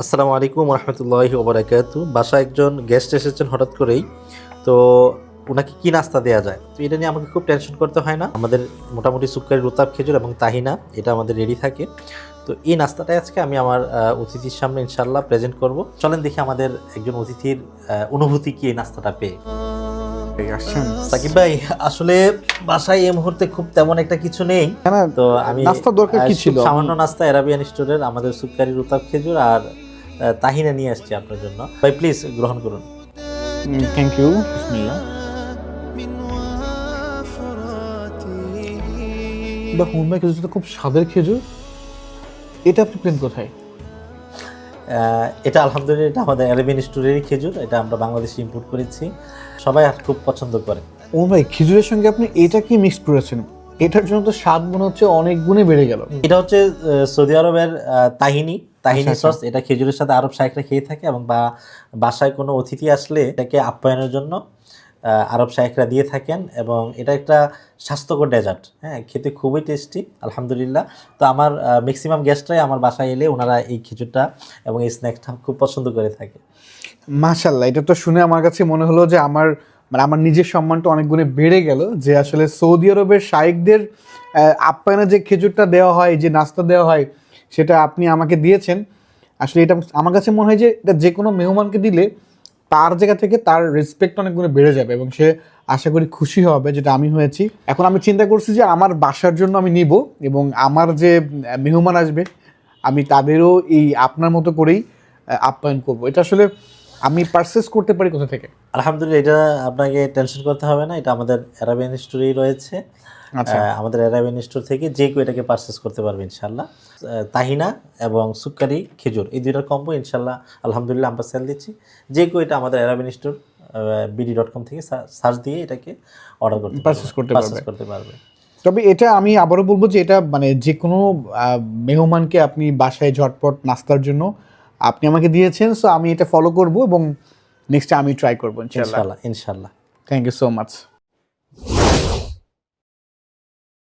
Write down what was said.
আসসালামু আলাইকুম রহমতুল্লাহি ওবরাকাতু। বাসায় একজন গেস্ট এসেছেন হঠাৎ করেই, তো ওনাকে কি নাস্তা দেওয়া যায়, তো এটা নিয়ে আমাকে খুব টেনশন করতে হয় না। আমাদের মোটামুটি সুক্কারি রুতাব খেজুর এবং তাহিনা এটা আমাদের রেডি থাকে। তো এই নাস্তাটাই আজকে আমি আমার অতিথির সামনে ইনশাল্লাহ প্রেজেন্ট করব। চলেন দেখি আমাদের একজন অতিথির অনুভূতি কি এই নাস্তাটা পেয়ে। সাকিব ভাই, আসলে বাসায় এই মুহূর্তে খুব তেমন একটা কিছু নেই, তো আমি নাস্তা দরকার কি ছিল? সামান্য নাস্তা এরাবিয়ান স্টোরের আমাদের সুক্কারি রুতাব খেজুর আর তাহিনা নিয়ে আসছি আপনার জন্য। ভাই প্লিজ গ্রহণ করুন। Thank you. বিসমিল্লাহ। বা হুমা খেজুরটা খুব স্বাদের খেজুর। এটা আপনি পেলেন কোথায়? এটা আলহামদুলিল্লাহ এটা আমাদের এরাবিয়ান স্টোরেরই খেজুর, এটা আমরা বাংলাদেশে ইম্পোর্ট করেছি, সবাই খুব পছন্দ করে। ও ভাই, খেজুরের সঙ্গে আপনি এটা কি মিক্স করেছেন? এটার জন্য তো স্বাদ মনে হচ্ছে অনেক গুণে বেড়ে গেল। এটা হচ্ছে সৌদি আরবের তাহিনি আচ্ছা। সস। এটা খেজুরের সাথে আরব শাইখরা খেয়ে থাকে, এবং বাসায় কোনো অতিথি আসলে এটাকে আপ্যায়নের জন্য আরব শাইখরা দিয়ে থাকেন, এবং এটা একটা স্বাস্থ্যকর ডেজার্ট। হ্যাঁ, খেতে খুবই টেস্টি আলহামদুলিল্লাহ। তো আমার ম্যাক্সিমাম গেস্টরাই আমার বাসায় এলে ওনারা এই খেজুরটা এবং এই স্ন্যাকটা খুব পছন্দ করে থাকে। মাশাআল্লাহ, এটা তো শুনে আমার কাছে মনে হলো যে আমার নিজের সম্মানটা অনেক গুণে বেড়ে গেল, যে আসলে সৌদি আরবের শাইখদের আপ্যায়নে যে খেজুরটা দেওয়া হয়, যে নাস্তা দেওয়া হয়, সেটা আপনি আমাকে দিয়েছেন। আসলে এটা আমার কাছে মনে হয় যে এটা যে কোনো মেহমানকে দিলে তার জায়গা থেকে তার রেসপেক্ট অনেক গুণে বেড়ে যাবে, এবং সে আশা করি খুশি হবে, যেটা আমি হয়েছি। এখন আমি চিন্তা করছি যে আমার বাসার জন্য আমি নিব, এবং আমার যে মেহমান আসবে আমি তাদেরও এই আপনার মতো করেই আপ্যায়ন করব। এটা আসলে আমি পারচেস করতে পারি কোথা থেকে? আলহামদুলিল্লাহ, এটা আপনাকে টেনশন করতে হবে না, এটা আমাদের অ্যারাবিয়ান স্টোরেই রয়েছে। আচ্ছা। আমাদের অ্যারাবিয়ান স্টোর থেকে যে কেউ এটাকে পারচেস করতে পারবে ইনশাল্লাহ। তাহিনা এবং সুক্কারি খেজুর এই দুইটার কম্বো ইনশাল্লাহ আলহামদুলিল্লাহ আমরা সেল দিচ্ছি। যে কেউ এটা আমাদের অ্যারাবিয়ান স্টোর bd.com থেকে সার্চ দিয়ে এটাকে অর্ডার করতে পারচেস করতে পারবে। তবে এটা আমি আবারও বলবো যে এটা মানে যে কোনো মেহমানকে আপনি বাসায় ঝটপট নাস্তার জন্য আপনি আমাকে দিয়েছেন, সো আমি এটা ফলো করব, এবং নেক্সট আমি ট্রাই করবো ইনশাআল্লাহ। ইনশাল্লাহ। Thank you so much.